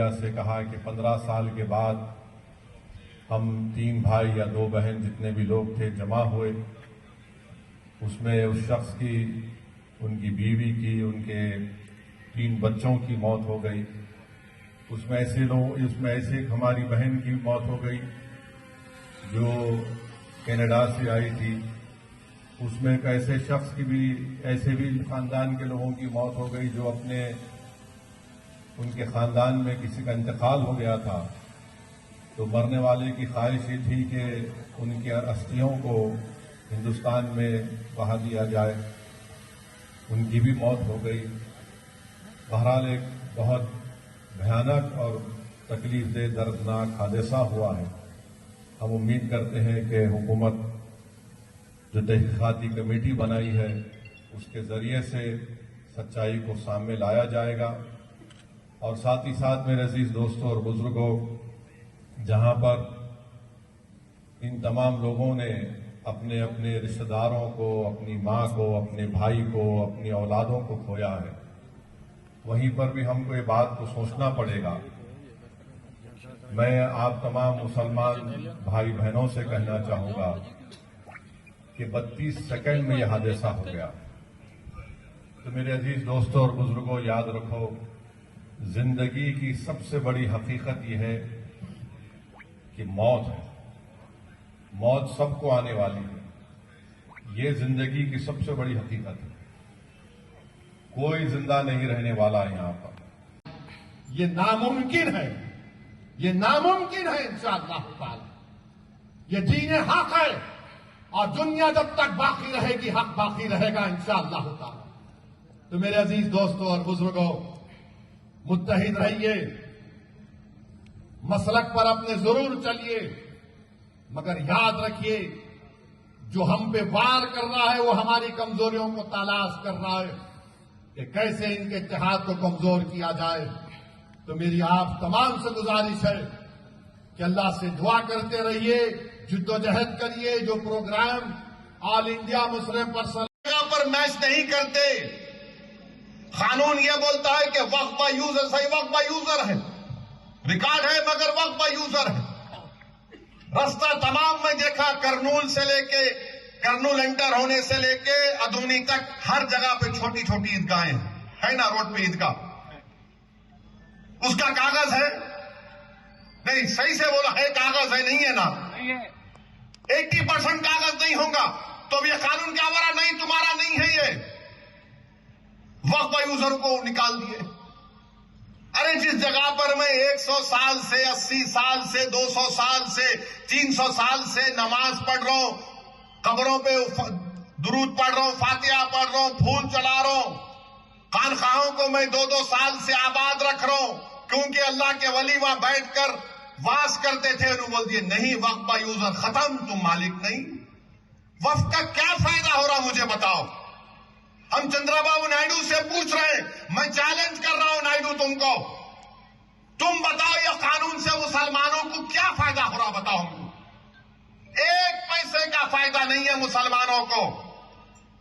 Media سے کہا کہ 15 سال کے بعد ہم 3 بھائی یا 2 بہن جتنے بھی لوگ تھے جمع ہوئے، اس میں اس شخص کی، ان کی بیوی کی، ان کے 3 بچوں کی موت ہو گئی۔ اس میں ایسے ایک ہماری بہن کی موت ہو گئی جو کینیڈا سے آئی تھی۔ اس میں ایک ایسے شخص کی بھی، ایسے بھی خاندان کے لوگوں کی موت ہو گئی جو ان کے خاندان میں کسی کا انتقال ہو گیا تھا، تو مرنے والے کی خواہش یہ تھی کہ ان کی استھیوں کو ہندوستان میں بہا دیا جائے۔ ان کی بھی موت ہو گئی۔ بہرحال ایک بہت بھیانک اور تکلیف دہ دردناک حادثہ ہوا ہے۔ ہم امید کرتے ہیں کہ حکومت جو تحقیقاتی کمیٹی بنائی ہے اس کے ذریعے سے سچائی کو سامنے لایا جائے گا، اور ساتھ ہی ساتھ میرے عزیز دوستوں اور بزرگوں، جہاں پر ان تمام لوگوں نے اپنے اپنے رشتہ داروں کو، اپنی ماں کو، اپنے بھائی کو، اپنی اولادوں کو کھویا ہے، وہیں پر بھی ہم کو یہ بات کو سوچنا پڑے گا۔ میں آپ تمام مسلمان بھائی بہنوں سے کہنا چاہوں گا کہ 32 سیکنڈ میں یہ حادثہ ہو گیا۔ تو میرے عزیز دوستوں اور بزرگوں، یاد رکھو، زندگی کی سب سے بڑی حقیقت یہ ہے کہ موت ہے۔ موت سب کو آنے والی ہے، یہ زندگی کی سب سے بڑی حقیقت ہے۔ کوئی زندہ نہیں رہنے والا ہے یہاں پر۔ یہ ناممکن ہے، یہ ناممکن ہے انشاءاللہ تعالی۔ یہ دین حق ہے، اور دنیا جب تک باقی رہے گی حق باقی رہے گا انشاءاللہ تعالی۔ تو میرے عزیز دوستوں اور بزرگوں، متحد رہیے، مسلک پر اپنے ضرور چلیے، مگر یاد رکھیے جو ہم پہ وار کر رہا ہے وہ ہماری کمزوریوں کو تلاش کر رہا ہے کہ کیسے ان کے اتحاد کو کمزور کیا جائے۔ تو میری آپ تمام سے گزارش ہے کہ اللہ سے دعا کرتے رہیے، جدوجہد کریے۔ جو پروگرام آل انڈیا مسلم پرسن پر میچ نہیں کرتے، قانون یہ بولتا ہے کہ وقت با یوزر، صحیح وقت با یوزر ہے، ریکارڈ ہے مگر وقت با یوزر ہے۔ رستہ تمام میں دیکھا، کرنول سے لے کے، کرنول انٹر ہونے سے لے کے ادونی تک ہر جگہ پہ چھوٹی چھوٹی عیدگاہیں ہے نا، روڈ پہ عیدگاہ، اس کا کاغذ ہے؟ نہیں، صحیح سے بولا ہے، کاغذ ہے، نہیں ہے نا؟ 80% کاغذ نہیں ہوگا تو یہ قانون کا ورا نہیں، تمہارا نہیں ہے۔ یہ وقت با یوزر کو نکال دیے۔ ارے جس جگہ پر میں 100 سال سے، 80 سال سے، 200 سال سے، 300 سال سے نماز پڑھ رہا ہوں، قبروں پہ درود پڑھ رہا ہوں، فاتحہ پڑھ رہا ہوں، پھول چلا رہا ہوں، خانقاہوں کو میں 2 سال سے آباد رکھ رہا ہوں، کیونکہ اللہ کے ولی وہاں بیٹھ کر واس کرتے تھے، انہوں بول دیے نہیں، وقت با یوزر ختم، تم مالک نہیں۔ وقت کا کیا فائدہ ہو رہا مجھے بتاؤ۔ ہم چندرا بابو نائیڈو سے پوچھ رہے ہیں، میں چیلنج کر رہا ہوں نائیڈو تم کو، تم بتاؤ یہ قانون سے مسلمانوں کو کیا فائدہ ہو رہا، بتاؤ ہم کو۔ 1 پیسے کا فائدہ نہیں ہے مسلمانوں کو،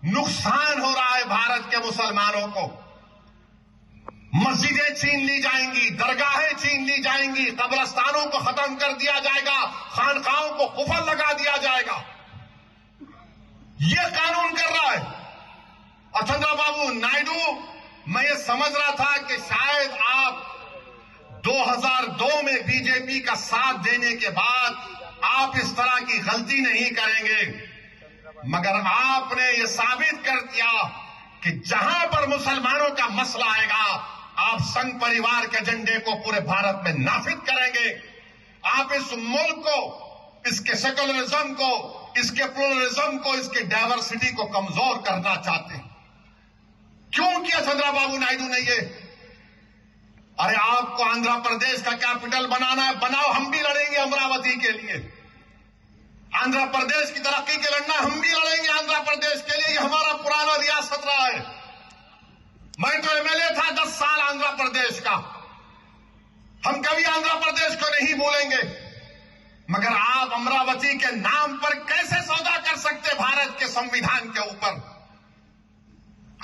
نقصان ہو رہا ہے بھارت کے مسلمانوں کو۔ مسجدیں چھین لی جائیں گی، درگاہیں چھین لی جائیں گی، قبرستانوں کو ختم کر دیا جائے گا، خانقاہوں کو قفل لگا دیا جائے گا، یہ قانون کر رہا ہے۔ اور چندرا بابو نائیڈو، میں یہ سمجھ رہا تھا کہ شاید آپ 2002 میں بی جے پی کا ساتھ دینے کے بعد آپ اس طرح کی غلطی نہیں کریں گے، مگر آپ نے یہ ثابت کر دیا کہ جہاں پر مسلمانوں کا مسئلہ آئے گا آپ سنگھ پریوار کے ایجنڈے کو پورے بھارت میں نافذ کریں گے۔ آپ اس ملک کو، اس کے سیکولرزم کو، اس کے پلورلزم کو، اس کے ڈائیورسٹی کو کمزور کرنا چاہتے ہیں۔ کیوں کیا چندرا بابو نائیڈو نے یہ؟ ارے آپ کو آندھرا پردیش کا کیپٹل بنانا ہے، بناؤ، ہم بھی لڑیں گے امراوتی کے لیے۔ آندھرا پردیش کی ترقی کے لڑنا، ہم بھی لڑیں گے آندھرا پردیش کے لیے، یہ ہمارا پرانا ریاست رہا ہے۔ میں تو MLA تھا 10 سال آندھرا پردیش کا، ہم کبھی آندھرا پردیش کو نہیں بھولیں گے۔ مگر آپ امراوتی کے نام پر کیسے سودا کر سکتے بھارت کے سنویدھان کے اوپر؟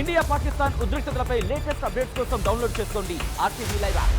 ఇండియా పాకిస్తాన్ ఉద్రిక్తతలపై లేటెస్ట్ అప్డేట్స్ కోసం డౌన్లోడ్ చేసుకోండి RTV లైవ్ యాప్.